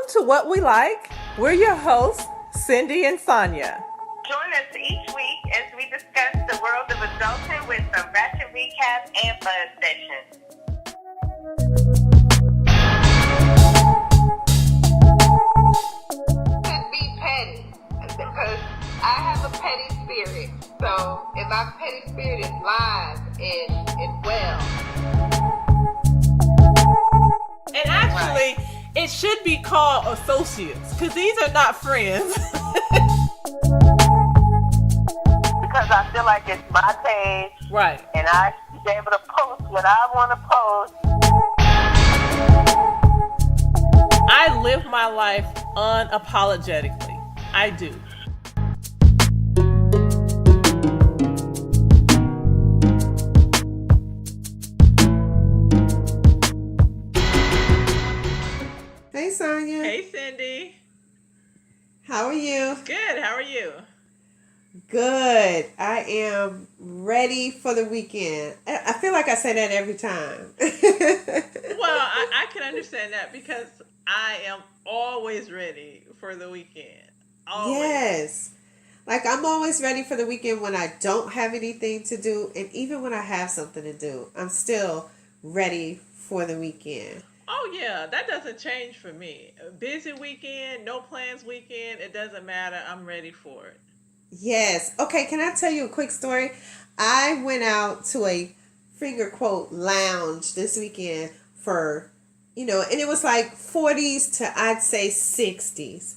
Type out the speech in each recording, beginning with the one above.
to What We Like. We're your hosts, Cindy and Sonia. Join us each week as we discuss the world of adulting with some Ratchet Recap and Buzz sessions. Could be petty because I have a petty spirit. So if my petty spirit is live and well. And actually, it should be called associates because these are not friends. Because I feel like it's my page. Right. And I should be able to post what I want to post. I live my life unapologetically. I do. Hey, Sonia. Hey, Cindy. How are you? Good. How are you? Good. I am ready for the weekend. I feel like I say that every time. Well, I can understand that because I am always ready for the weekend. Always. Yes. Like, I'm always ready for the weekend when I don't have anything to do. And even when I have something to do, I'm still ready for the weekend. Oh, yeah. That doesn't change for me. A busy weekend, no plans weekend, it doesn't matter. I'm ready for it. Yes. Okay, can I tell you a quick story? I went out to a finger quote lounge this weekend for, and it was like 40s to I'd say 60s.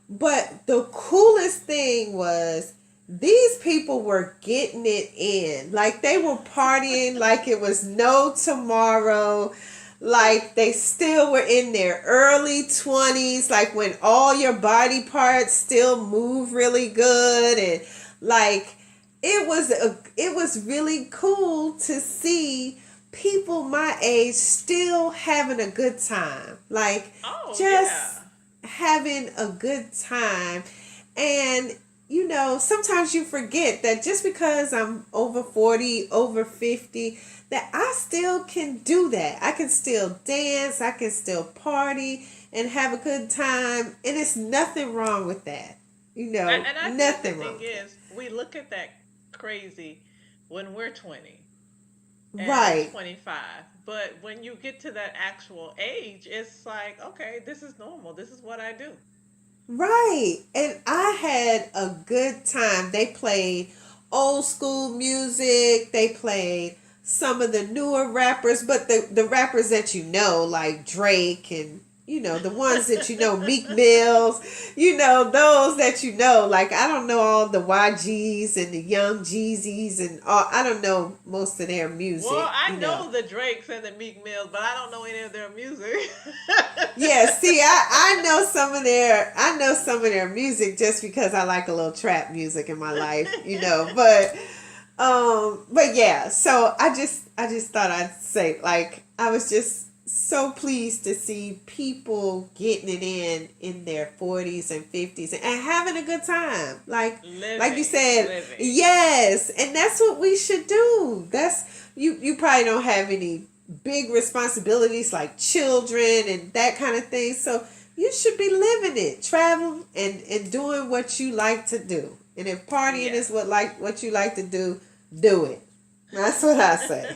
But the coolest thing was these people were getting it in. Like they were partying like it was no tomorrow. Like they still were in their early 20s, like when all your body parts still move really good, and like it was really cool to see people my age still having a good time. Like having a good time. And sometimes you forget that just because I'm over 40, over 50, that I still can do that. I can still dance, I can still party and have a good time, and it's nothing wrong with that. And I nothing think the wrong. thing is, we look at that crazy when we're 20 and right. 25. But when you get to that actual age, it's like, okay, this is normal. This is what I do. Right. And I had a good time. They played old school music. They played some of the newer rappers, but the rappers that like Drake and, the ones that Meek Mills, those that like, I don't know all the YGs and the Young Jeezys and all, I don't know most of their music. Well, I know the Drakes and the Meek Mills, but I don't know any of their music. Yeah, see, I know some of their music just because I like a little trap music in my life, but yeah, so I just thought I'd say, like, I was just so pleased to see people getting it in their 40s and 50s and having a good time. Like you said, yes, and that's what we should do. That's you probably don't have any big responsibilities like children and that kind of thing. So you should be living it, traveling and doing what you like to do. And if partying is what you like to do it. That's what I say.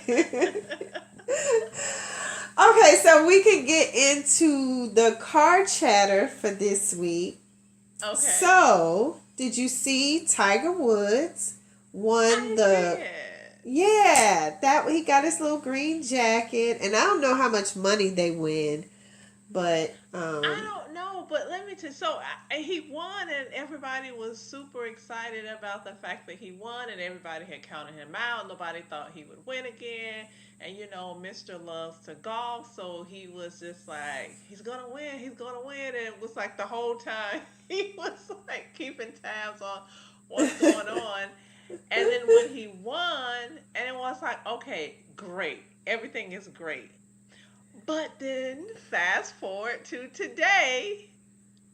Okay, so we can get into the car chatter for this week. Okay. So, did you see Tiger Woods won the... Yeah, he got his little green jacket, and I don't know how much money they win, but I don't know, but let me tell you. So he won, and everybody was super excited about the fact that he won, and everybody had counted him out. Nobody thought he would win again, and Mr. loves to golf, so he was just like, he's gonna win, and it was like the whole time he was like keeping tabs on what's going on. And then when he won, and it was like, okay, great. Everything is great. But then fast forward to today,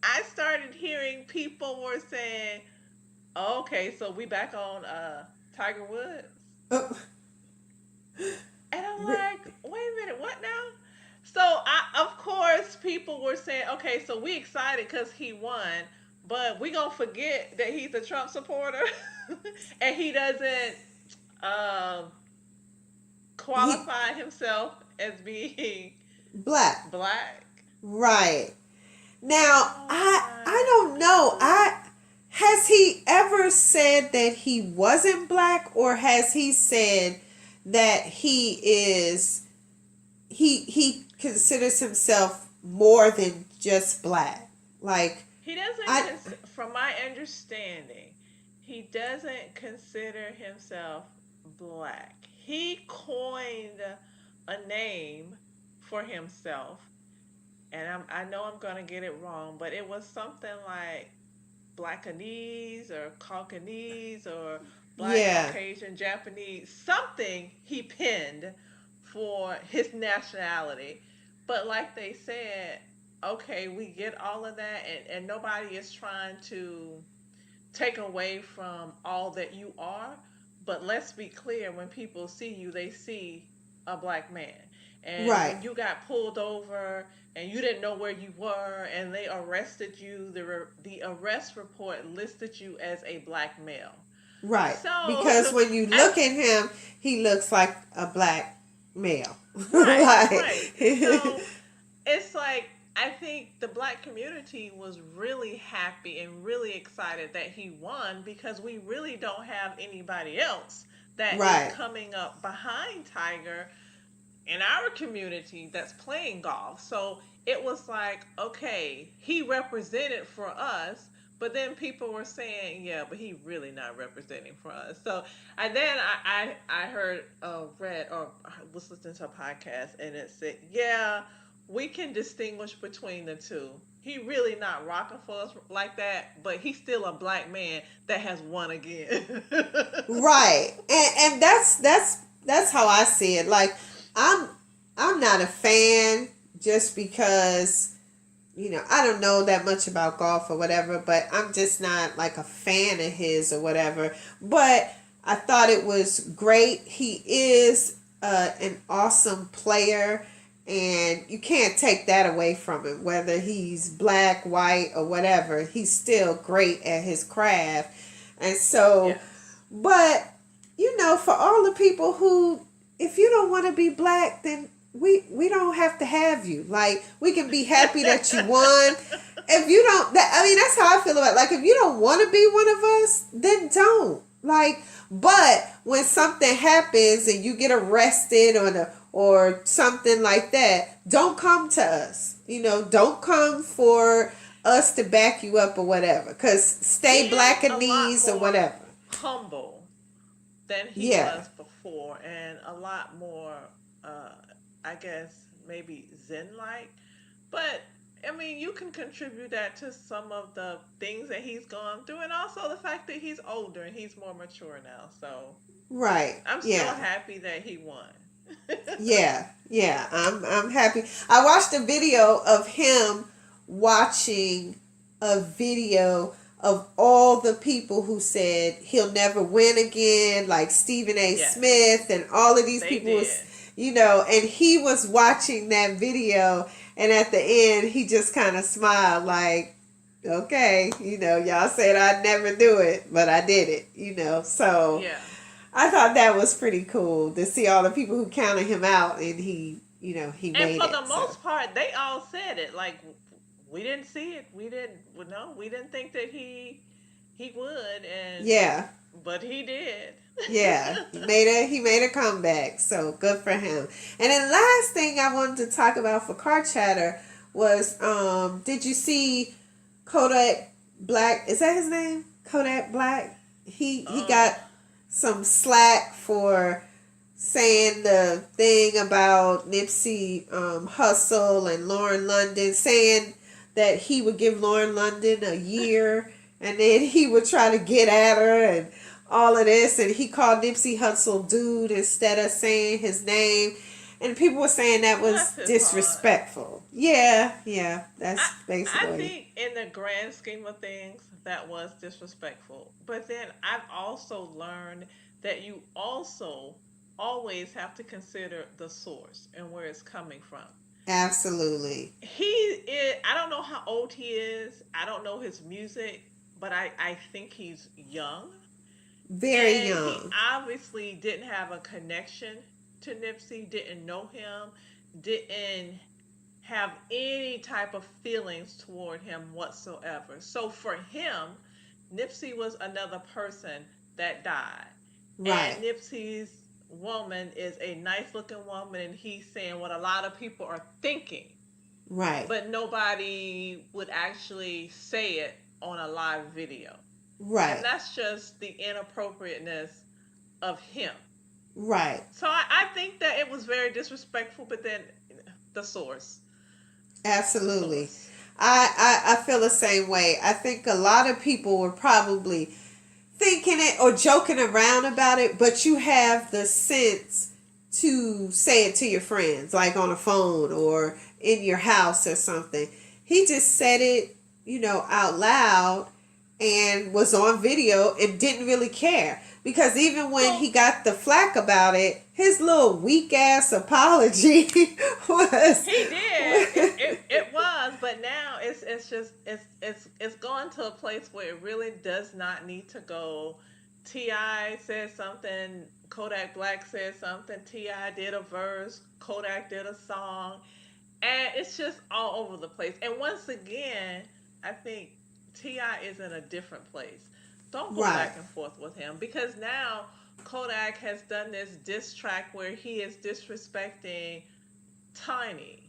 I started hearing people were saying, oh, okay, so we back on Tiger Woods. Oh. And I'm like, wait a minute, what now? So of course, people were saying, okay, so we excited because he won, but we gonna forget that he's a Trump supporter, and he doesn't um, He qualify himself as being black. black. Right. Now, Oh I my don't know. God. I Has he ever said that he wasn't black, or has he said that he considers himself more than just black? Like, He doesn't, I from my understanding, he doesn't consider himself black. He coined a name for himself, and I know I'm gonna get it wrong, but it was something like Blackanese or Caucanese or Black yeah. Caucasian Japanese, something he pinned for his nationality. But like they said, okay, we get all of that, and nobody is trying to take away from all that you are. But let's be clear, when people see you, they see a black man. And Right. when you got pulled over and you didn't know where you were and they arrested you, the arrest report listed you as a black male. Right. So, Because when you I, look at him, he looks like a black male. right, Like right. So it's like, I think the black community was really happy and really excited that he won because we really don't have anybody else that is right. coming up behind Tiger in our community that's playing golf. So it was like, okay, he represented for us, but then people were saying, yeah, but he really not representing for us. So and then I heard read or was listening to a podcast and it said, yeah, we can distinguish between the two. He really not rocking for us like that, but he's still a black man that has won again. Right. And that's how I see it. Like I'm I'm not a fan just because I don't know that much about golf or whatever, but I'm just not like a fan of his or whatever. But I thought it was great. He is an awesome player, and you can't take that away from him. Whether he's black, white, or whatever, he's still great at his craft. And so, Yes. but for all the people who, if you don't want to be black, then we don't have you. Like, we can be happy that you won. If you don't, that's how I feel about it. Like, if you don't want to be one of us, then don't. Like, but when something happens and you get arrested or something like that, don't come to us. Don't come for us to back you up or whatever. Because He stay is black and a lot knees or more whatever. humble than he Yeah. was before, and a lot more, uh, I guess, maybe Zen like. But I mean, you can contribute that to some of the things that he's gone through, and also the fact that he's older and he's more mature now. So Right. I'm still Yeah. happy that he won. Yeah, yeah, I'm happy. I watched a video of him watching a video of all the people who said he'll never win again, like Stephen A. Yes, Smith and all of these they people was, did. and he was watching that video, and at the end he just kind of smiled like, okay, y'all said I'd never do it, but I did it, so Yeah. I thought that was pretty cool to see all the people who counted him out, and he And made for it. the So most part, they all said it. Like, we didn't see it. We didn't. Well, no, we didn't think that he would, and yeah, but he did. yeah, he made a comeback. So good for him. And then last thing I wanted to talk about for Car Chatter was, did you see Kodak Black? Is that his name? Kodak Black. He um, got some slack for saying the thing about Nipsey Hussle and Lauren London, saying that he would give Lauren London a year and then he would try to get at her and all of this, and he called Nipsey Hussle dude instead of saying his name, and people were saying that was bless his heart. disrespectful. Yeah, that's I basically. think in the grand scheme of things, that was disrespectful. But then I've also learned that you also always have to consider the source and where it's coming from. Absolutely. He is, I don't know how old he is. I don't know his music, but I think he's young. Very And he young. obviously didn't have a connection to Nipsey, didn't know him, didn't have any type of feelings toward him whatsoever. So for him, Nipsey was another person that died. Right. And Nipsey's woman is a nice looking woman, and he's saying what a lot of people are thinking, Right. but nobody would actually say it on a live video. And Right. that's just the inappropriateness of him. Right. So I think that it was very disrespectful, but then the source. The Absolutely. source. I feel the same way. I think a lot of people were probably thinking it or joking around about it, but you have the sense to say it to your friends, like on a phone or in your house or something. He just said it, out loud and was on video and didn't really care. Because even when So he got the flack about it, his little weak ass apology was. he did. It was, but now it's just it's gone to a place where it really does not need to go. Ti said something. Kodak Black said something. Ti did a verse. Kodak did a song, and it's just all over the place. And once again, I think Ti is in a different place. Don't go Right. back and forth with him because now Kodak has done this diss track where he is disrespecting Tiny,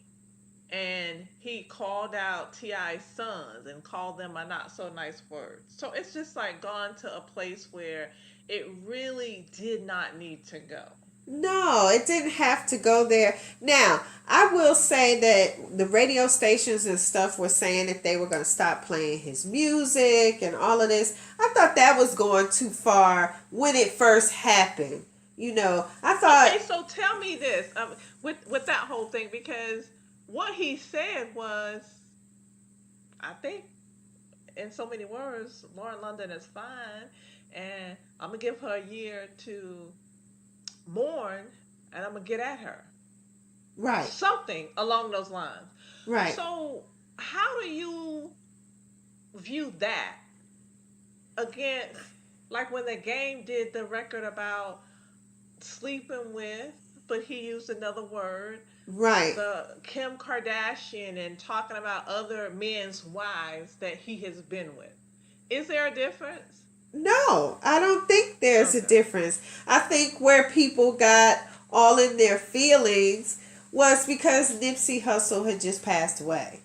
and he called out Ti's sons and called them a not so nice word. So it's just like gone to a place where it really did not need to go. No, it didn't have to go there. Now, I will say that the radio stations and stuff were saying that they were going to stop playing his music and all of this. I thought that was going too far when it first happened. I thought, Okay, so tell me this with that whole thing, because what he said was, I think, in so many words, Lauren London is fine, and I'm gonna give her a year to mourn, and I'm gonna get at her. right, Something along those lines. right, So, how do you view that? Again, like when the game did the record about sleeping with, but he used another word. right. The Kim Kardashian and talking about other men's wives that he has been with. Is there a difference? No, I don't think there's a Okay. difference. I think where people got all in their feelings was because Nipsey Hussle had just passed away.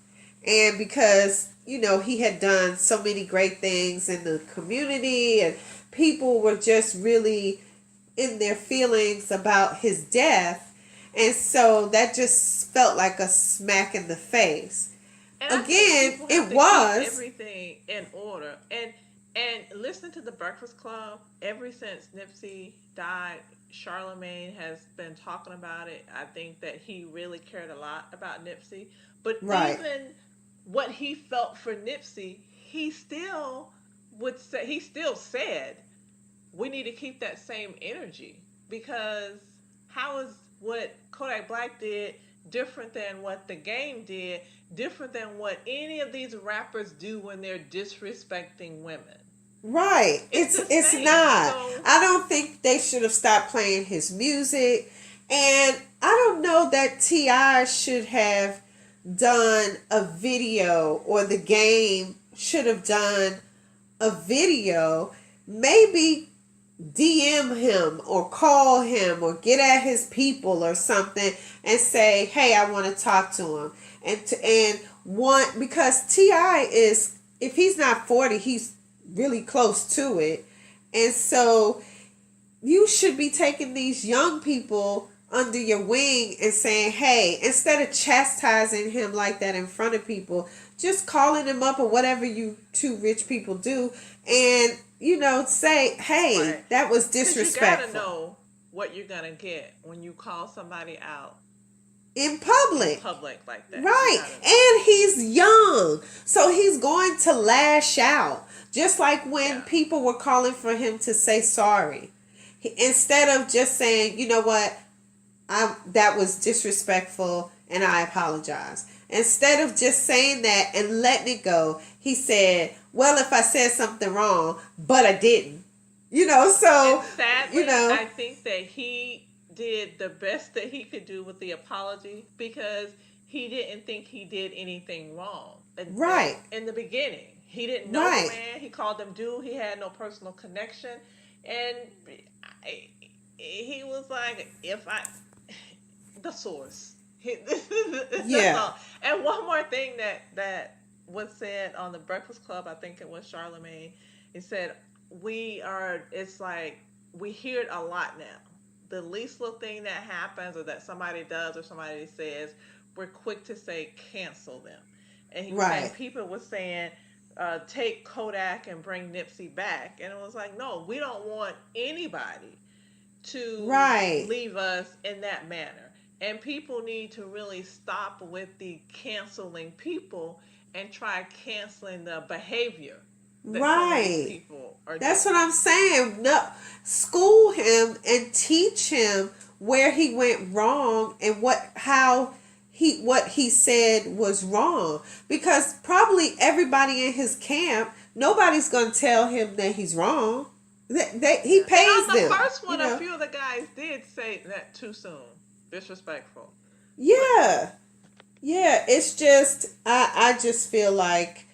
And because, he had done so many great things in the community and people were just really in their feelings about his death. And so that just felt like a smack in the face. And I think Again, people it have to was. keep everything in order. And listen to the Breakfast Club. Ever since Nipsey died, Charlemagne has been talking about it. I think that he really cared a lot about Nipsey. But Right. even what he felt for Nipsey, he still said we need to keep that same energy, because how is what Kodak Black did different than what the game did, different than what any of these rappers do when they're disrespecting women? Right. It's the It's same. not. So I don't think they should have stopped playing his music. And I don't know that T.I. should have done a video, or the game should have done a video. Maybe DM him or call him or get at his people or something and say, "Hey, I want to talk to him." Because T.I. is, if he's not 40, he's really close to it. And so you should be taking these young people under your wing and saying, "Hey," instead of chastising him like that in front of people, just calling him up or whatever you two rich people do, and say, "Hey, right. that was Because you disrespectful." gotta know what you're gonna get when you call somebody out In in public. public like that. You Right. gotta know. And he's young. So he's going to lash out. Just like when Yeah. people were calling for him to say sorry. Instead of just saying, "You know what? that was disrespectful and I apologize. Instead of just saying that and letting it go, he said, well, if I said something wrong, but I didn't. So, And sadly, I think that he did the best that he could do with the apology because he didn't think he did anything wrong. Right. In the beginning, he didn't know Right. the man. He called him dude. He had no personal connection. And he was like, the source. That's all. And one more thing that was said on the Breakfast Club, I think it was Charlemagne. He said, it's like, we hear it a lot now. The least little thing that happens or that somebody does or somebody says, we're quick to say, cancel them. And people were saying, take Kodak and bring Nipsey back. And it was like, no, we don't want anybody to leave us in that manner. And people need to really stop with the canceling people and try canceling the behavior that some of these people are That's doing. what I'm saying. No, school him and teach him where he went wrong and what he said was wrong. Because probably everybody in his camp, nobody's going to tell him that he's wrong. He pays them. And on the first one, a few of the guys did say that too soon. Disrespectful. Yeah. It's just I just feel like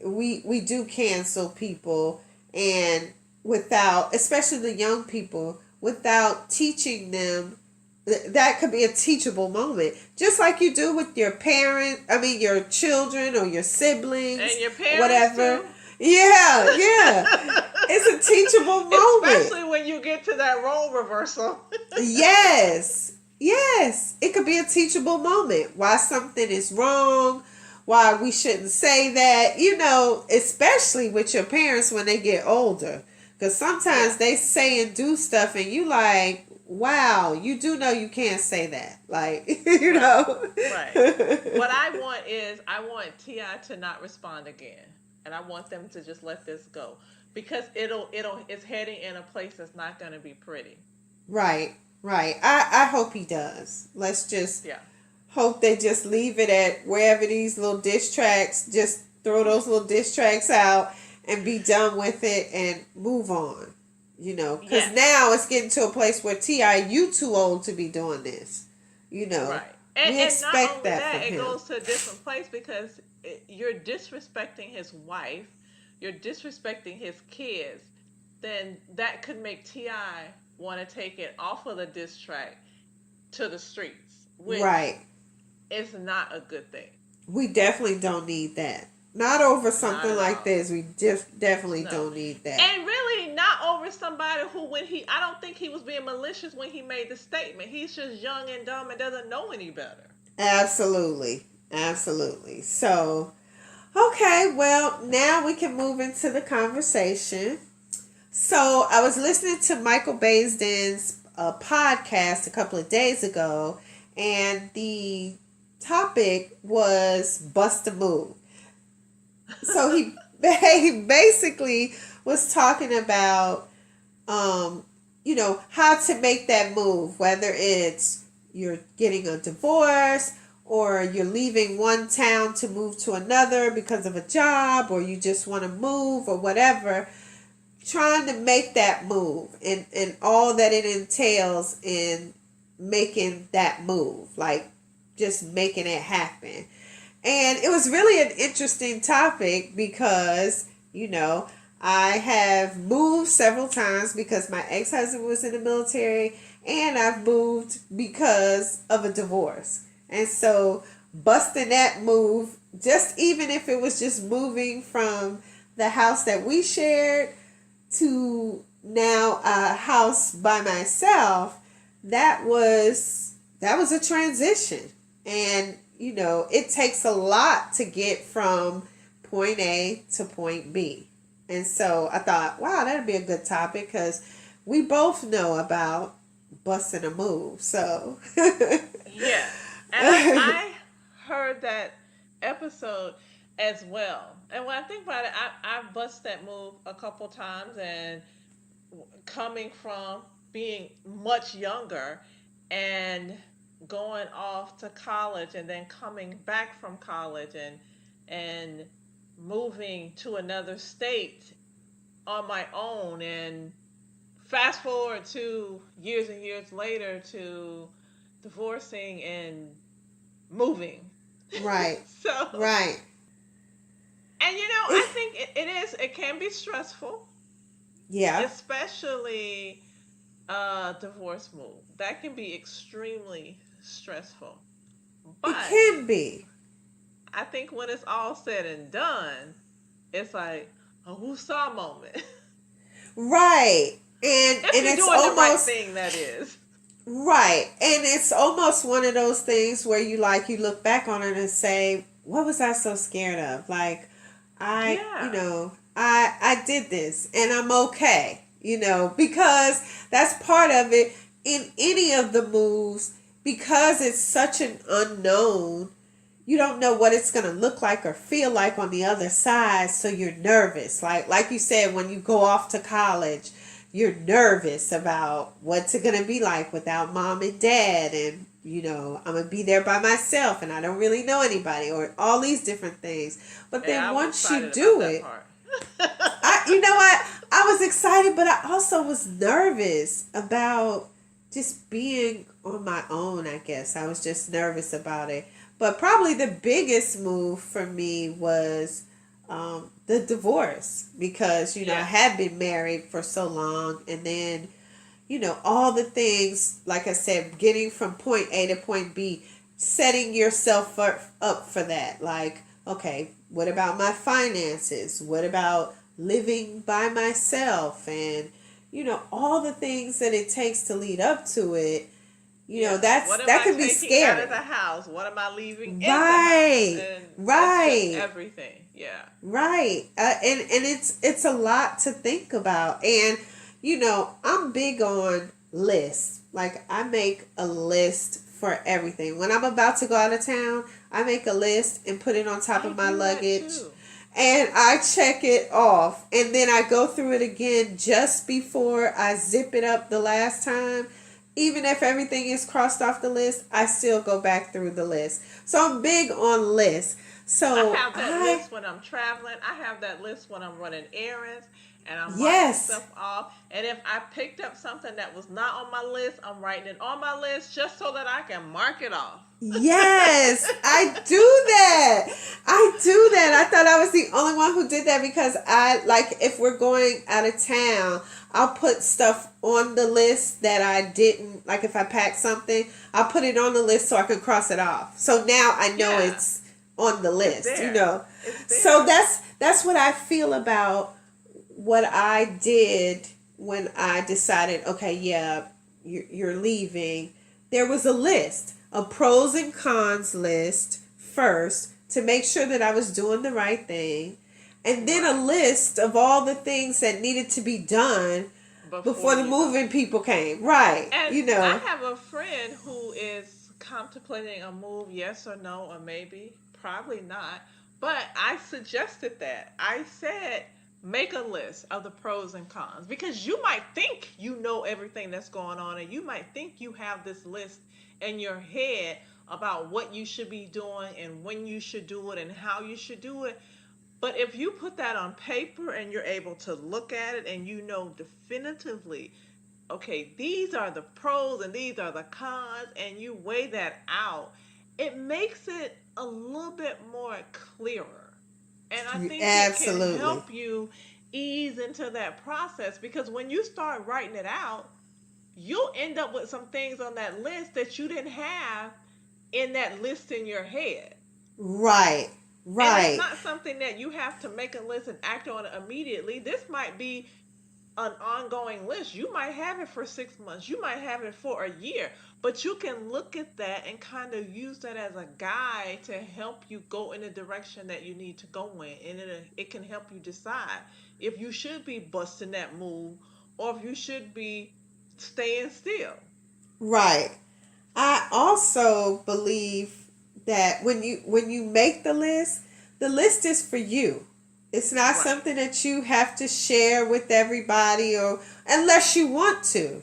we do cancel people, and without, especially the young people, without teaching them. That could be a teachable moment, just like you do with your your children or your siblings and your parents, whatever. too. Yeah. It's a teachable moment, especially when you get to that role reversal. Yes, it could be a teachable moment. Why something is wrong, why we shouldn't say that, especially with your parents when they get older. Because sometimes they say and do stuff and you like, wow, you do know you can't say that. Like, Right. What I want T.I. to not respond again. And I want them to just let this go. Because it's heading in a place that's not going to be pretty. Right. I hope he does. Let's just hope they just leave it at wherever these little diss tracks, just throw those little diss tracks out and be done with it and move on. Because now it's getting to a place where T.I., you too old to be doing this. Right. We expect not only that from it him. goes to a different place because you're disrespecting his wife, you're disrespecting his kids, then that could make T.I. want to take it off of the diss track to the streets, which is not a good thing. We definitely don't need that. Not over something like this. We definitely don't need that. And really not over somebody who, I don't think he was being malicious when he made the statement. He's just young and dumb and doesn't know any better. Absolutely. So, okay, well, now we can move into the conversation. So, I was listening to Michael Baisden's podcast a couple of days ago, and the topic was bust a move. So he basically was talking about, how to make that move, whether it's you're getting a divorce or you're leaving one town to move to another because of a job, or you just want to move or whatever, trying to make that move and all that it entails in making that move, like just making it happen. And it was really an interesting topic because, I have moved several times because my ex-husband was in the military, and I've moved because of a divorce. And so busting that move, just even if it was just moving from the house that we shared to now a house by myself, that was a transition. And it takes a lot to get from point A to point B. And so I thought, wow, that'd be a good topic because we both know about busting a move. So yeah, and I heard that episode as well. And when I think about it, I've busted that move a couple times, and coming from being much younger and going off to college and then coming back from college and moving to another state on my own, and fast forward to years and years later to divorcing and moving. Right. So, Right. and I think it can be stressful, Yeah. especially a divorce move. That can be extremely stressful. It But can be. I think when it's all said and done, it's like a woosah moment. Right. If And you're it's doing the right almost thing, that is. right. And it's almost one of those things where you look back on it and say, what was I so scared of? Like Yeah. I did this and I'm okay, because that's part of it in any of the moves, because it's such an unknown. You don't know what it's going to look like or feel like on the other side, so you're nervous. Like you said, when you go off to college, you're nervous about what's it going to be like without mom and dad, and I'm going to be there by myself and I don't really know anybody, or all these different things. But Yeah, then I was once you excited do about that it, part. I was excited, but I also was nervous about just being on my own, I guess. I was just nervous about it. But probably the biggest move for me was the divorce, because, I Yeah. had been married for so long, and then, all the things, like I said, getting from point A to point B, setting yourself up for that. Like, okay, what about my finances? What about living by myself? And, all the things that it takes to lead up to it. Yeah. What am That I can be taking out of scary. the house? What am I leaving in the house? Right. And it's just Right. everything. Yeah. Right. And it's a lot to think about. And I'm big on lists. Like, I make a list for everything. When I'm about to go out of town, I make a list and put it on top I of my do that luggage. too. And I check it off. And then I go through it again just before I zip it up the last time. Even if everything is crossed off the list, I still go back through the list. So I'm big on lists. I So have that list when I'm traveling. I have that list when I'm running errands and I'm marking yes. stuff off. And if I picked up something that was not on my list, I'm writing it on my list just so that I can mark it off. Yes, I do that. I do that. I thought I was the only one who did that, because if we're going out of town, I'll put stuff on the list that I didn't, like if I pack something, I'll put it on the list so I can cross it off. So now I know Yeah. it's on the list, It's there. So that's what I feel about what I did when I decided, okay, yeah, you're leaving. There was a list, a pros and cons list first, to make sure that I was doing the right thing, and then a list of all the things that needed to be done before the you moving people came. Right. And I have a friend who is contemplating a move, yes or no, or maybe, probably not. But I suggested that. I said, make a list of the pros and cons, because you might think you know everything that's going on, and you might think you have this list in your head about what you should be doing and when you should do it and how you should do it. But if you put that on paper and you're able to look at it and you know definitively, okay, these are the pros and these are the cons, and you weigh that out, it makes it a little bit more clearer. And I think it can Absolutely. help you ease into that process, because when you start writing it out, you'll end up with some things on that list that you didn't have in that list in your head. Right. And Right. it's not something that you have to make a list and act on it immediately. This might be an ongoing list. You might have it for 6 months. You might have it for a year. But you can look at that and kind of use that as a guide to help you go in the direction that you need to go in. And it can help you decide if you should be busting that move or if you should be staying still. Right. I also believe that when you make the list is for you. It's not something that you have to share with everybody, or unless you want to.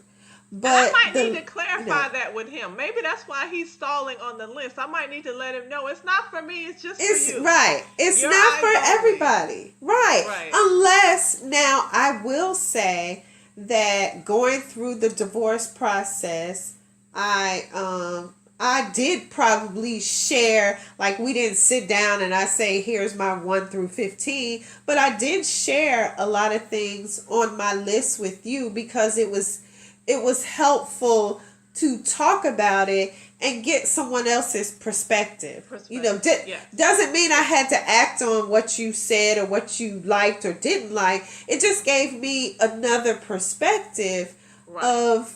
I But might need to you know, clarify that with him. Maybe that's why he's stalling on the list. I might need to let him know it's not for me, it's just for it's you. right. It's Your not for eyes only. everybody. Right. Right. Unless now I will say that going through the divorce process, I did probably share, like we didn't sit down and I say here's my 1 through 15, but I did share a lot of things on my list with you because it was helpful to talk about it and get someone else's perspective. Yes. Doesn't mean I had to act on what you said or what you liked or didn't like. It just gave me another perspective Right. of,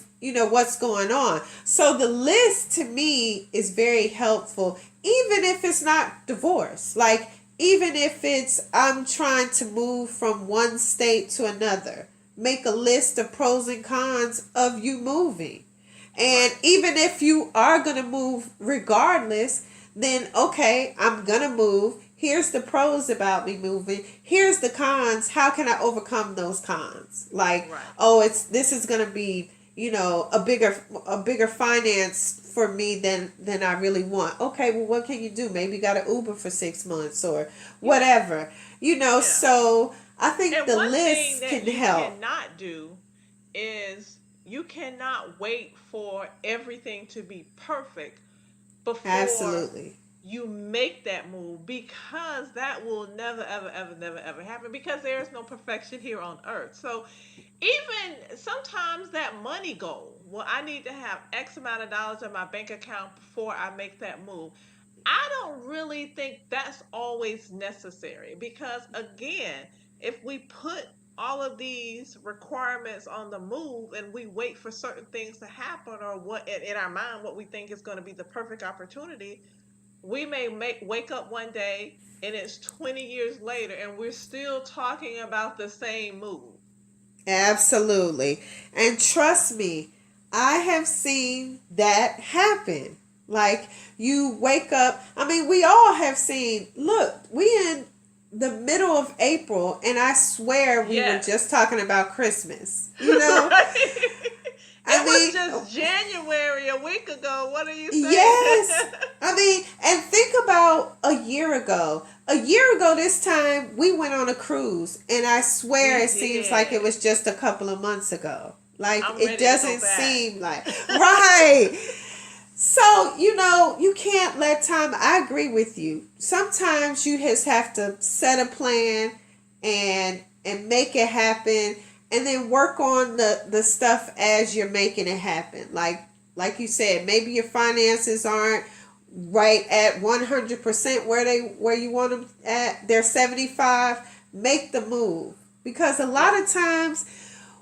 what's going on. So the list to me is very helpful, even if it's not divorce. Like, even if it's I'm trying to move from one state to another, make a list of pros and cons of you moving. And even if you are going to move regardless, then okay, I'm going to move. Here's the pros about me moving. Here's the cons. How can I overcome those cons? Like, oh, this is going to be, a bigger finance for me than I really want. Okay, well, what can you do? Maybe you got to Uber for 6 months or whatever. So I think And the one thing list that can you help. cannot do is you cannot wait for everything to be perfect before Absolutely. you make that move, because that will never ever ever never ever happen, because there is no perfection here on earth. So even sometimes that money goal, well, I need to have X amount of dollars in my bank account before I make that move. I don't really think that's always necessary, because again, if we put all of these requirements on the move and we wait for certain things to happen, or what in our mind what we think is going to be the perfect opportunity, we may wake up one day and it's 20 years later and we're still talking about the same move. Absolutely. And trust me, I have seen that happen. Like, you wake up, I mean, we all have seen, look, we in the middle of April and I swear we were Yes. just talking about Christmas. You know? Right? I It was mean, just January a week ago. What are you saying? yes. I mean, and think about a year ago. A year ago this time, we went on a cruise, and I swear We it seems like it did. was just a couple of months ago. Like, I'm it ready to go doesn't back. seem like. Right. So, you can't let time. I agree with you. Sometimes you just have to set a plan and make it happen, and then work on the stuff as you're making it happen. Like you said, maybe your finances aren't right at 100% where you want them at. They're 75. Make the move, because a lot Yep. of times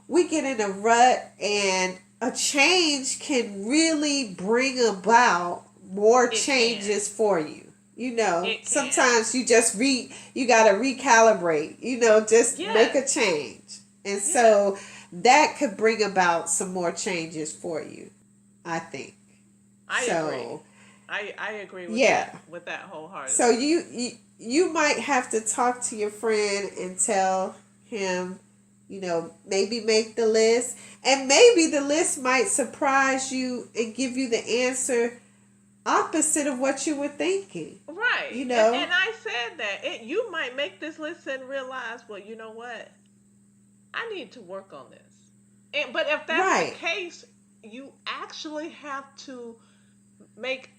we get in a rut, and a change can really bring about more It can. changes for you. It can. Sometimes you got to recalibrate, just make a Yes. change. And Yes. so that could bring about some more changes for you, I think. I agree. So, I agree yeah. with that So wholeheartedly. you might have to talk to your friend and tell him, maybe make the list, and maybe the list might surprise you and give you the answer opposite of what you were thinking. Right. You And know? and I said that you might make this list and realize, well, you know what? I need to work on this. But if that's the Right. case, you actually have to make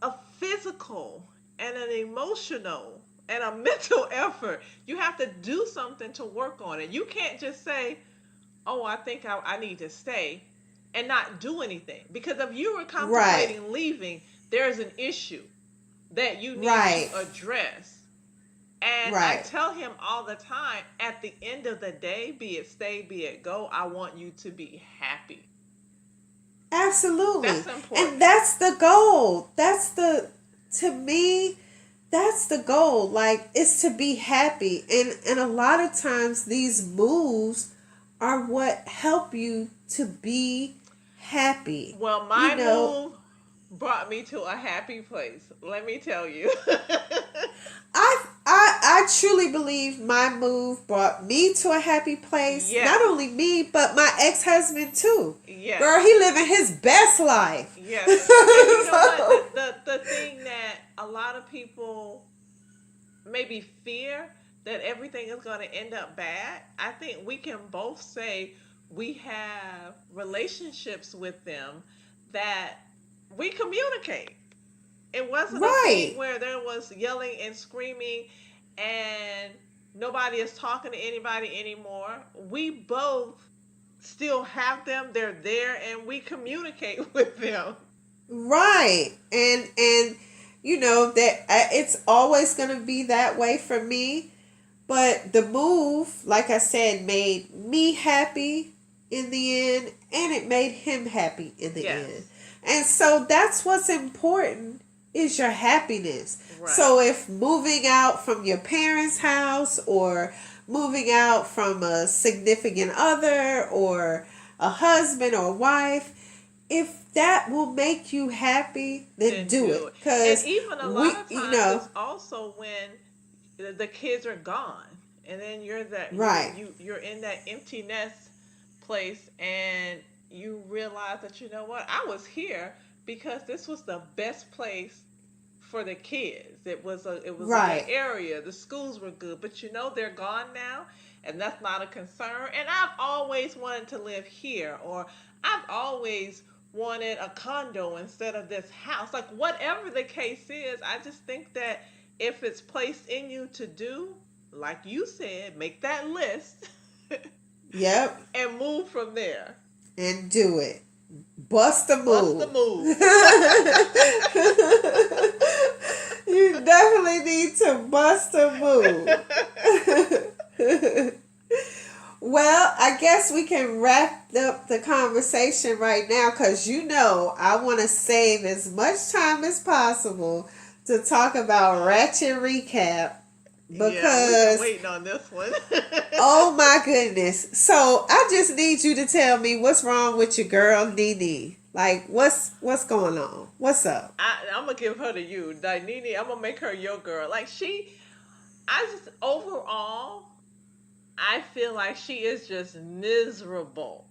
a physical and an emotional and a mental effort. You have to do something to work on it. You can't just say, oh, I think I need to stay, and not do anything. Because if you were Right. contemplating leaving, there's an issue that you need to Right. address. And I Right. tell him all the time, at the end of the day, be it stay, be it go, I want you to be happy. Absolutely. That's And important. that's the goal. To me, that's the goal. Like, it's to be happy. And a lot of times these moves are what help you to be happy. Well, You my know, move brought me to a happy place. Let me tell you. I I truly believe my move brought me to a happy place. Yes. Not only me, but my ex-husband too. Yes. Girl, he living his best life. Yes. And you know what? The thing that a lot of people maybe fear that everything is going to end up bad, I think we can both say we have relationships with them that we communicate. It wasn't a Right. thing where there was yelling and screaming and nobody is talking to anybody anymore. We both still have them, they're there, and we communicate with them. Right. And you know that it's always going to be that way for me, but the move, like I said, made me happy in the end, and it made him happy in the Yes. end. And so that's what's important, is your happiness. Right. So if moving out from your parents' house, or moving out from a significant other, or a husband or wife, if that will make you happy, then do it. And Because even a lot of times, it's also when the kids are gone, and then you're that Right. you're in that empty nest place, and you realize that, you know what, I was here because this was the best place for the kids. It was Right. in the area. The schools were good, but you know they're gone now, and that's not a concern. And I've always wanted to live here, or I've always wanted a condo instead of this house. Like whatever the case is, I just think that if it's placed in you to do, like you said, make that list Yep. and move from there. And do it. Bust a Bust move. the move. You definitely need to bust a move. Well, I guess we can wrap up the conversation right now, because you know I want to save as much time as possible to talk about Ratchet Recap, Yeah, we've because been waiting on this one. oh my goodness. So I just need you to tell me what's wrong with your girl NeNe. Like what's going on? What's up? I'm gonna give her to you, like NeNe. I'm gonna make her your girl. Like I just overall, I feel like she is just miserable,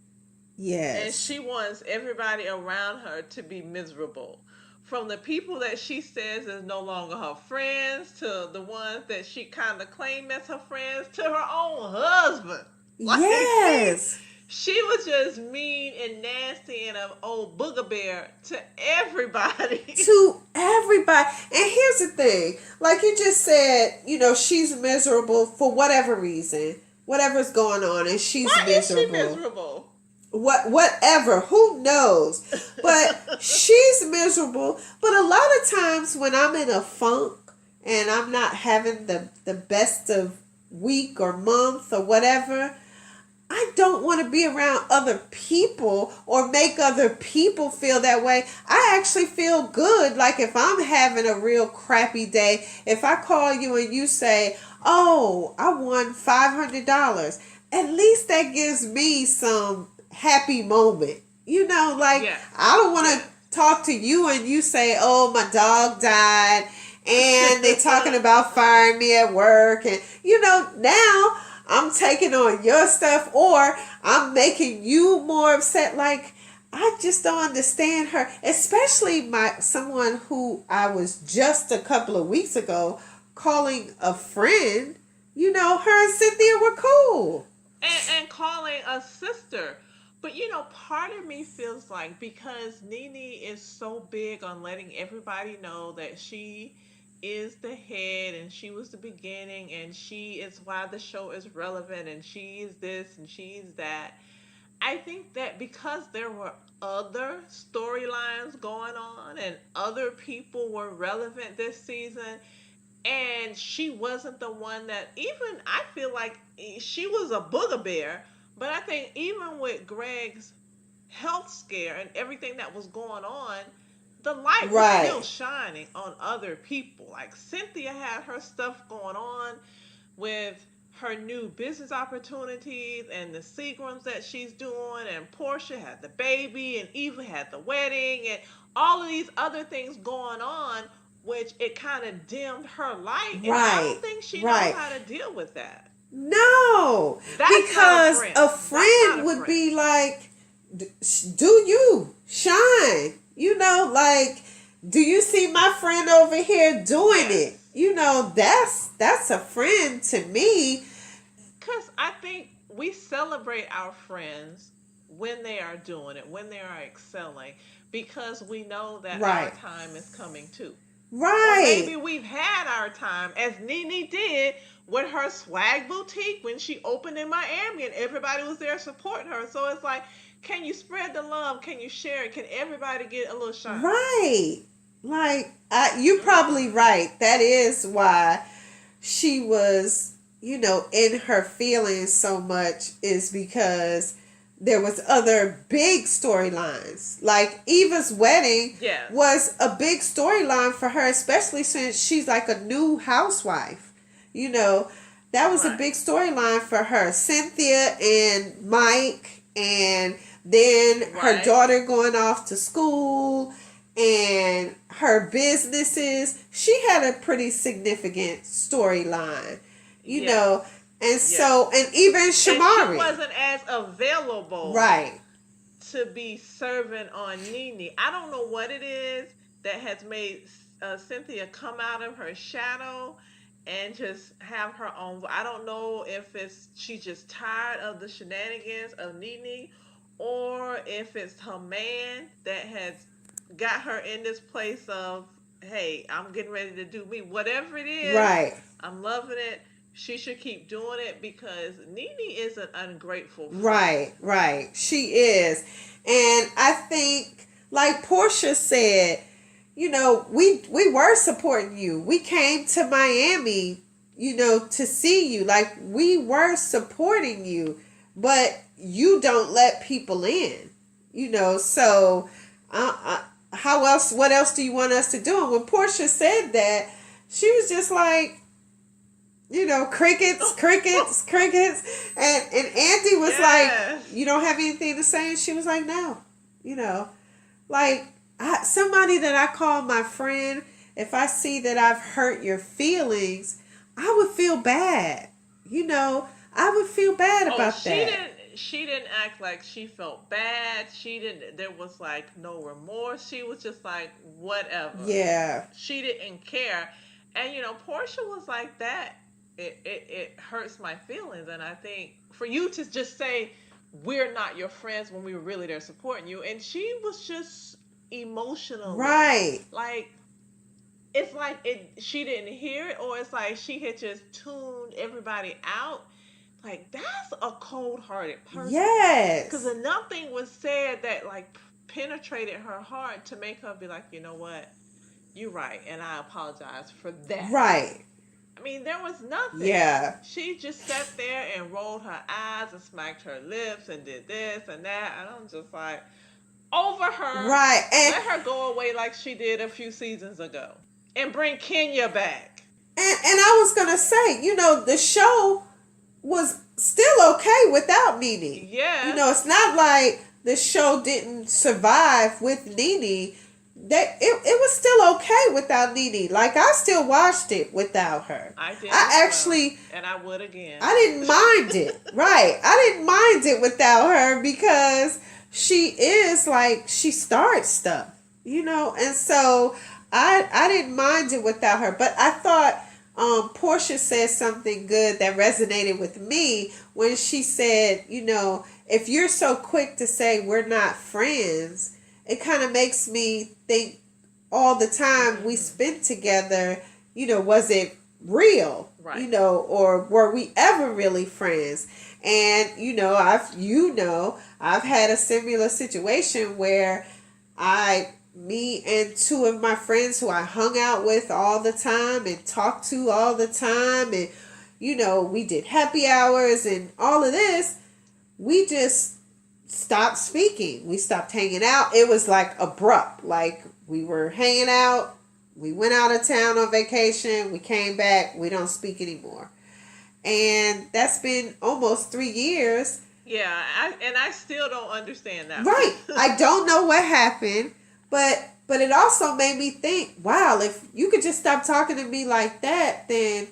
Yes. and she wants everybody around her to be miserable. From the people that she says is no longer her friends, to the ones that she kind of claimed as her friends, to her own husband. Like, Yes. she was just mean and nasty and an old booger bear to everybody. To everybody. And here's the thing. Like you just said, you know, she's miserable for whatever reason. Whatever's going on, and she's Why miserable. is she miserable? Whatever, who knows? But she's miserable. But a lot of times when I'm in a funk and I'm not having the best of week or month or whatever, I don't want to be around other people or make other people feel that way. I actually feel good. Like if I'm having a real crappy day, if I call you and you say, "Oh, I won $500," at least that gives me some happy moment. You know, like Yeah. I don't want to talk to you and you say, "Oh, my dog died," and they're talking about firing me at work, and you know, now I'm taking on your stuff, or I'm making you more upset. Like I just don't understand her, especially someone who I was just a couple of weeks ago calling a friend. You know, her and Cynthia were cool. And calling a sister. But you know, part of me feels like because NeNe is so big on letting everybody know that she is the head and she was the beginning and she is why the show is relevant and she is this and she's that. I think that because there were other storylines going on and other people were relevant this season, and she wasn't the one that, even I feel like she was a booger bear, but I think even with Greg's health scare and everything that was going on, the light was still Right. shining on other people. Like Cynthia had her stuff going on with her new business opportunities and the Seagrams that she's doing, and Portia had the baby, and Eva had the wedding, and all of these other things going on which it kind of dimmed her light, and I Right. don't think she knows Right. how to deal with that. No, That's not a because friend. a That's not friend a would friend. be like, do you shine? You know, like, do you see my friend over here doing Yes. it? You know, that's a friend to me. Because I think we celebrate our friends when they are doing it, when they are excelling, because we know that our Right. time is coming too. Or Right. maybe we've had our time, as NeNe did with her swag boutique when she opened in Miami and everybody was there supporting her. So it's like, can you spread the love? Can you share it? Can everybody get a little shine? Right. Like, you're probably Mm-mm. right. That is why she was, in her feelings so much, is because there was other big storylines. Like Eva's wedding Yes. was a big storyline for her, especially since she's like a new housewife. You know, that was a Right. big storyline for her. Cynthia and Mike, and then her Right. daughter going off to school, and her businesses. She had a pretty significant storyline, you Yes. know. And Yes. so, and even And she Shamari. wasn't as available Right. to be serving on NeNe. I don't know what it is that has made Cynthia come out of her shadow and just have her own. I don't know if it's she's just tired of the shenanigans of NeNe, or if it's her man that has got her in this place of, hey, I'm getting ready to do me. Whatever it is, Right. I'm loving it. She should keep doing it because NeNe is an ungrateful friend. Right. Right. She is. And I think, like Portia said, we were supporting you. We came to Miami, to see you. Like, we were supporting you, but you don't let people in, so how else, what else do you want us to do? And when Portia said that, she was just like, crickets, crickets, crickets. And Andy was Yes. like, you don't have anything to say? And she was like, no. Like, somebody that I call my friend, if I see that I've hurt your feelings, I would feel bad. I would feel bad Oh, about she that. didn't. She didn't act like she felt bad. She didn't. There was like no remorse. She was just like whatever. Yeah. She didn't care. And Portia was like that. It hurts my feelings. And I think for you to just say we're not your friends when we were really there supporting you, and she was just emotional. Right. Like, it's like she didn't hear it, or it's like she had just tuned everybody out. Like, that's a cold-hearted person. Yes. Because nothing was said that like penetrated her heart to make her be like, you know what, you're right, and I apologize for that. Right. I mean, there was nothing. Yeah. She just sat there and rolled her eyes and smacked her lips and did this and that, and I'm just like, over her. Right. And let her go away like she did a few seasons ago, and bring Kenya back. And I was gonna say, the show was still okay without NeNe. Yeah. It's not like the show didn't survive with NeNe. That it was still okay without NeNe. Like, I still watched it without her. I did. I actually, and I would again. I didn't mind it. Right. I didn't mind it without her because she is like, she starts stuff, and so I didn't mind it without her. But I thought Portia said something good that resonated with me when she said, if you're so quick to say we're not friends, it kind of makes me think all the time we spent together, was it real? Right. Or were we ever really friends? And, I've had a similar situation where me and two of my friends who I hung out with all the time and talked to all the time, and we did happy hours and all of this, we just stopped speaking. We stopped hanging out. It was like abrupt. Like, we were hanging out, we went out of town on vacation, we came back, we don't speak anymore. And that's been almost 3 years. Yeah, I still don't understand that. Right. I don't know what happened. But But it also made me think, wow, if you could just stop talking to me like that, then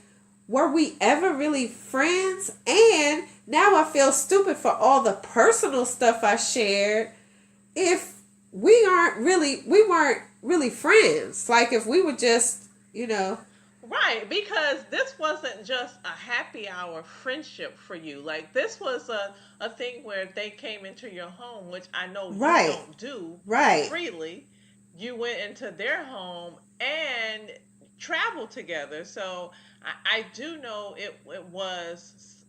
were we ever really friends? And now I feel stupid for all the personal stuff I shared if we weren't really friends. Like if we were just, Right, because this wasn't just a happy hour friendship for you. Like this was a thing where they came into your home, which I know you right, don't do right. freely. You went into their home and traveled together. So I do know it was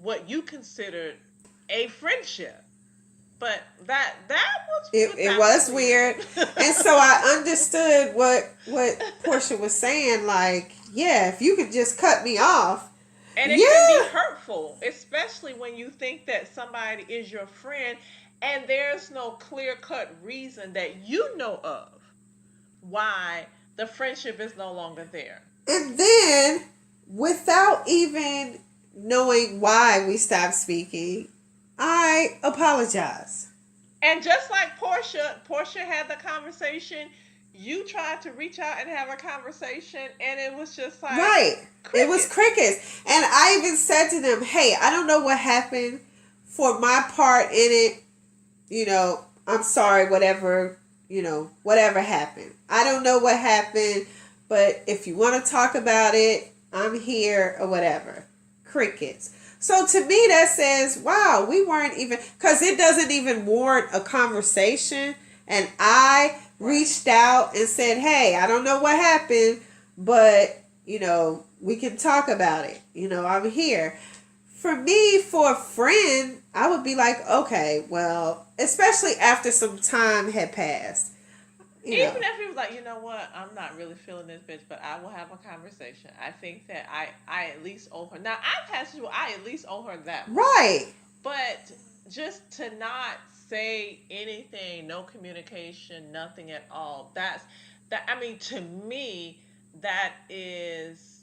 what you considered a friendship. But that It that was was weird. weird. And so I understood what Portia was saying. Like, yeah, if you could just cut me off. And it can be Yeah. hurtful, especially when you think that somebody is your friend and there's no clear cut reason that you know of why the friendship is no longer there. And then, without even knowing why we stopped speaking, I apologize. And just like Portia had the conversation, you tried to reach out and have a conversation, and it was just like Right. It was crickets. crickets. And I even said to them, hey, I don't know what happened for my part in it. I'm sorry, whatever happened. I don't know what happened, but if you want to talk about it, I'm here or whatever. Crickets. So to me, that says, wow, we weren't even, because it doesn't even warrant a conversation. And I reached out and said, hey, I don't know what happened, but, we can talk about it. I'm here. For me, for a friend, I would be like, okay, well, especially after some time had passed. Even if he was like, you know what, I'm not really feeling this bitch, but I will have a conversation. I think that I at least owe her. Now I've had to. I at least owe her that much. Right. But just to not say anything, no communication, nothing at all. That's that. I mean, to me, that is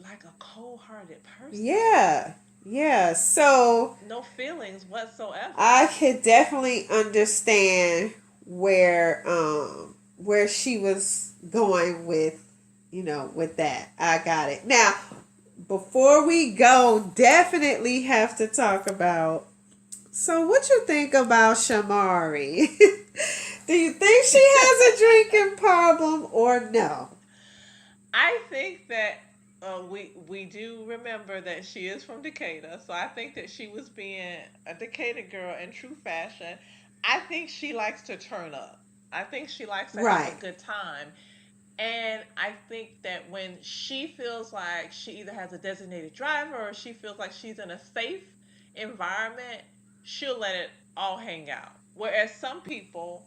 like a cold-hearted person. Yeah. Yeah. So No feelings whatsoever. I could definitely understand where she was going with that. I got it. Now, before we go, definitely have to talk about, so what you think about Shamari? Do you think she has a drinking problem or no? I think that we do remember that she is from Decatur, so I think that she was being a Decatur girl in true fashion. I think she likes to turn up. I think she likes to have Right. a good time. And I think that when she feels like she either has a designated driver or she feels like she's in a safe environment, she'll let it all hang out. Whereas some people,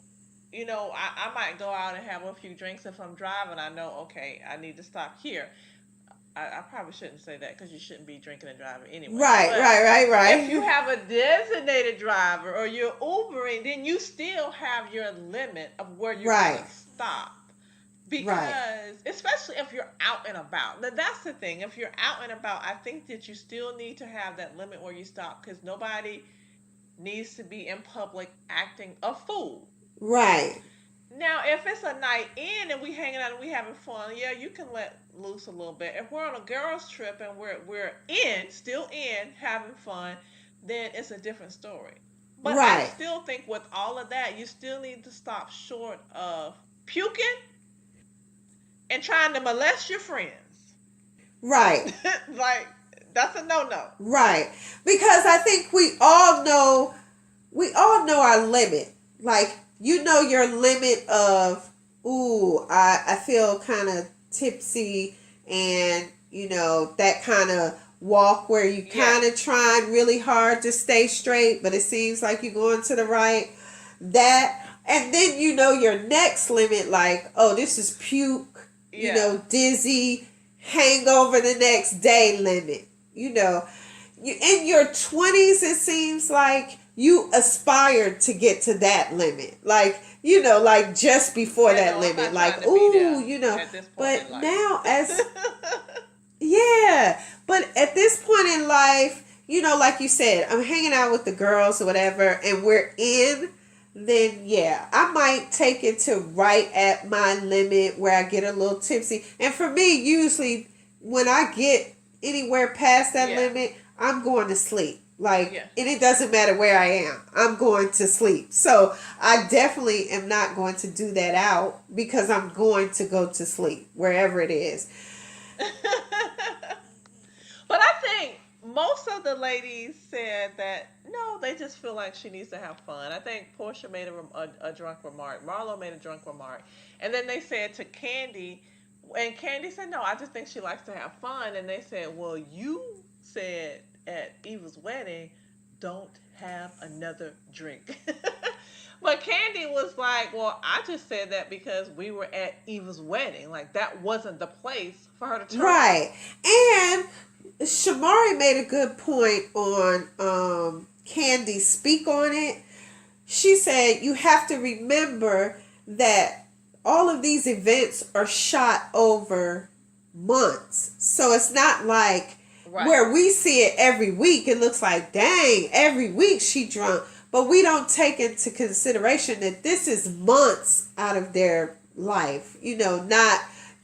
I might go out and have a few drinks if I'm driving. I know, okay, I need to stop here. I probably shouldn't say that because you shouldn't be drinking and driving anyway. Right, But if you right. have a designated driver or you're Ubering, then you still have your limit of where you're going Right. to stop. Right. Because, especially if you're out and about, now that's the thing. If you're out and about, I think that you still need to have that limit where you stop because nobody needs to be in public acting a fool. Right. Now, if it's a night in and we hanging out and we having fun, yeah, you can let loose a little bit. If we're on a girls' trip and we're still in, having fun, then it's a different story. But I Right. still think with all of that, you still need to stop short of puking and trying to molest your friends. Right. Like that's a no-no. Right. Because I think we all know our limit. Like, your limit of, ooh, I feel kind of tipsy, and that kind of walk where you Yeah. kind of trying really hard to stay straight, but it seems like you're going to the right. That, and then your next limit, like, oh, this is puke, Yeah. dizzy, hangover the next day limit. You in your 20s, it seems like you aspired to get to that limit, like like just before Yeah, that no, I'm limit, not like, trying to be ooh, there at this point but in life. now yeah, but at this point in life, like you said, I'm hanging out with the girls or whatever, and we're in then yeah, I might take it to right at my limit where I get a little tipsy. And for me, usually when I get anywhere past that Yeah. limit, I'm going to sleep. Like, Yeah. and it doesn't matter where I am, I'm going to sleep. So I definitely am not going to do that out because I'm going to go to sleep wherever it is. But I think most of the ladies said that no, they just feel like she needs to have fun. I think Portia made a drunk remark. Marlo made a drunk remark. And then they said to Candy, and Candy said, no, I just think she likes to have fun. And they said, well, you said at Eva's wedding, don't have another drink. But Candy was like, well, I just said that because we were at Eva's wedding. Like, that wasn't the place for her to turn. Right. And Shamari made a good point on Candy speak on it. She said you have to remember that all of these events are shot over months. So it's not like where we see it every week. It looks like, dang, every week she drunk. But we don't take into consideration that this is months out of their life. You know, not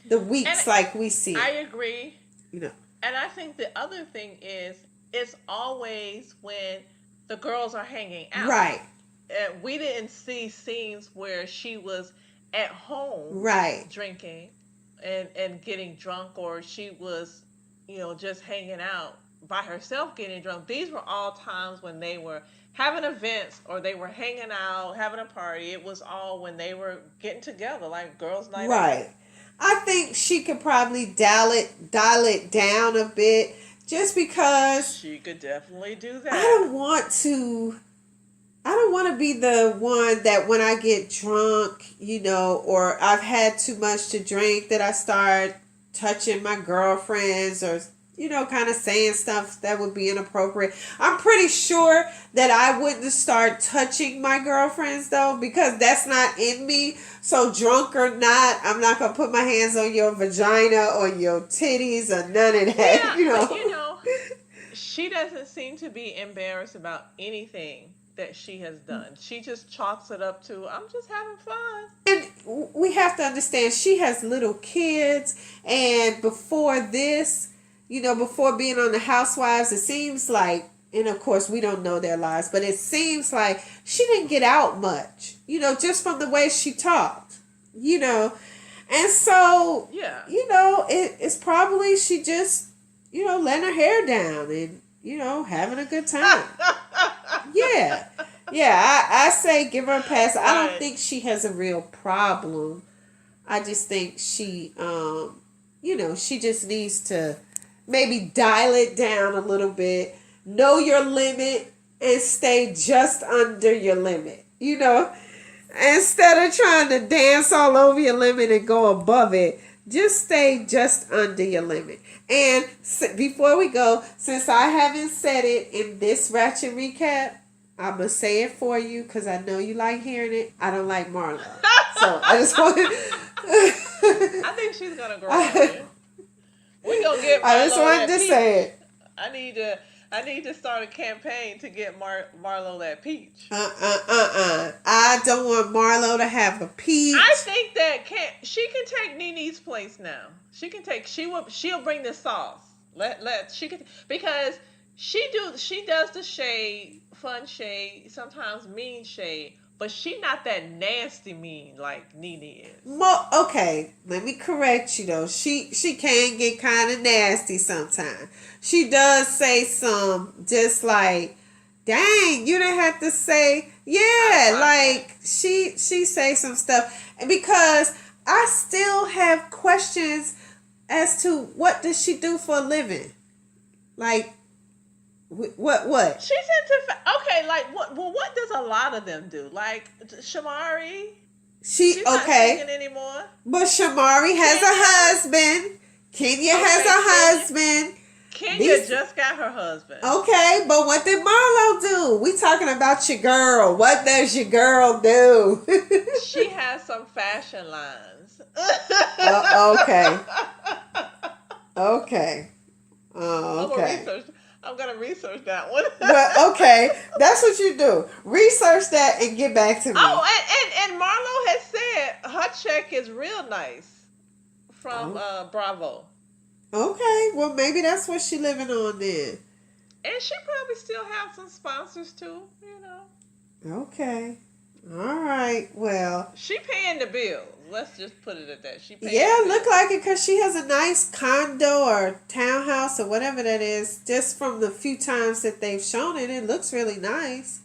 the weeks like we see. I agree. You know. And I think the other thing is, it's always when the girls are hanging out. Right. We didn't see scenes where she was at home drinking and getting drunk, or she was, just hanging out by herself getting drunk. These were all times when they were having events or they were hanging out, having a party. It was all when they were getting together, like girls' night out. Right. I think she could probably dial it down a bit, just because she could definitely do that. I don't want to be the one that when I get drunk, or I've had too much to drink, that I start touching my girlfriends or, kind of saying stuff that would be inappropriate. I'm pretty sure that I wouldn't start touching my girlfriends, though, because that's not in me. So drunk or not, I'm not going to put my hands on your vagina or your titties or none of that. Yeah, but, she doesn't seem to be embarrassed about anything that she has done. She just chalks it up to, I'm just having fun. And we have to understand, she has little kids, and before this, before being on the Housewives, it seems like, and of course we don't know their lives, but it seems like she didn't get out much, just from the way she talked, and so, it's probably she just, letting her hair down and, having a good time. Yeah, I say give her a pass. I don't think she has a real problem. I just think she, she just needs to maybe dial it down a little bit, know your limit, and stay just under your limit. Instead of trying to dance all over your limit and go above it, just stay just under your limit. And before we go, since I haven't said it in this Ratchet Recap, I'm going to say it for you because I know you like hearing it. I don't like Marlo. So I just want I think she's going to grow up. We're going to get Marlo. I just wanted to say it. I need to start a campaign to get Marlo that peach. I don't want Marlo to have a peach. I think that she can take NeNe's place now. She'll bring the sauce. Because she does the shade, fun shade, sometimes mean shade, but she not that nasty mean like NeNe is. Okay, let me correct you though. She can get kind of nasty sometimes. She does say some just like, dang, you didn't have to say, yeah, like she say some stuff, and because I still have questions as to what does she do for a living, like. What? She's into okay. Like what? Well, what does a lot of them do? Like Shamari. She's not singing anymore. But Shamari has a husband. Kenya has a husband. Kenya just got her husband. Okay, but what did Marlo do? We talking about your girl. What does your girl do? She has some fashion lines. Okay. Okay. Okay. I'm gonna research that one. Well, okay, that's what you do. Research that and get back to me. And Marlo has said her check is real nice from Oh, Bravo, okay. Well, maybe that's what she living on then. and she probably still have some sponsors too. You know, Okay. All right. Well, she paying the bills. Let's just put it at that. She paying yeah, the look bills. like it because she has a nice condo or townhouse or whatever that is. Just from the few times that they've shown it, it looks really nice.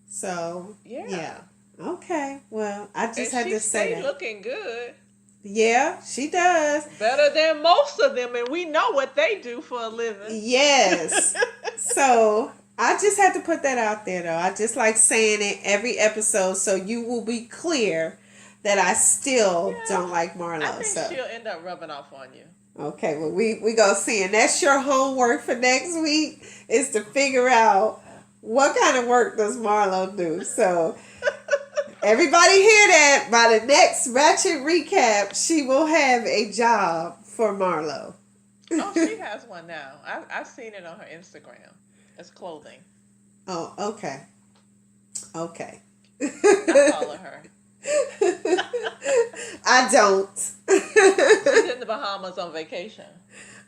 So, Yeah, yeah. Okay. Well, I and just had she to say stay that. looking good, Yeah, she does. better than most of them, and we know what they do for a living. Yes. So I just had to put that out there though. I just like saying it every episode so you will be clear that I still Yeah, don't like I Marlo. think So she'll end up rubbing off on you. okay, well we gonna see. And that's your homework for next week is to figure out what kind of work does Marlo do. So everybody hear that by the next Ratchet Recap, she will have a job for Marlo. Oh, she has one now. I've seen it on her Instagram. It's clothing. Oh, okay. Okay. I follow her. I don't. She's in the Bahamas on vacation.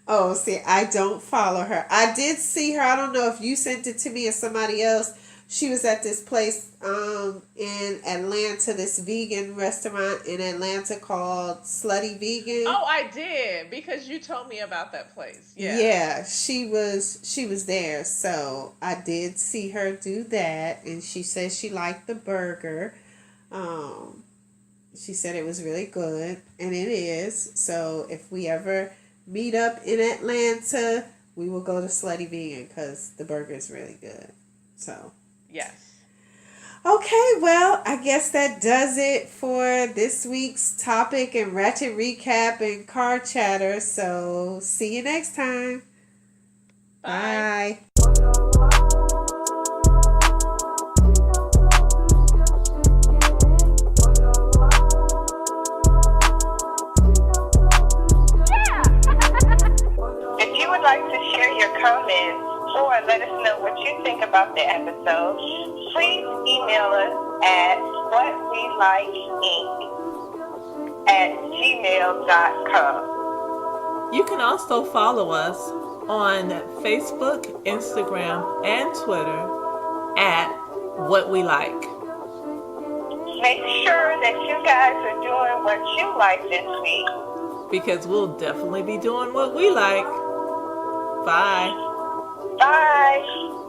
Oh, see, I don't follow her. I did see her. I don't know if you sent it to me or somebody else. She was at this place in Atlanta, this vegan restaurant in Atlanta called Slutty Vegan. Oh, I did because you told me about that place. Yeah. Yeah, she was there. So I did see her do that, and she said she liked the burger. She said it was really good, and it is. So if we ever meet up in Atlanta, we will go to Slutty Vegan because the burger is really good. So Yes. okay, well, I guess that does it for this week's topic and Ratchet Recap and Car Chatter. So see you next time. Bye. Bye. If you would like to share your comments or let us know what you think about the episode, please email us at whawelikeinc@gmail.com. You can also follow us on Facebook, Instagram, and Twitter at What We Like. Make sure that you guys are doing what you like this week. Because we'll definitely be doing what we like. Bye. Bye.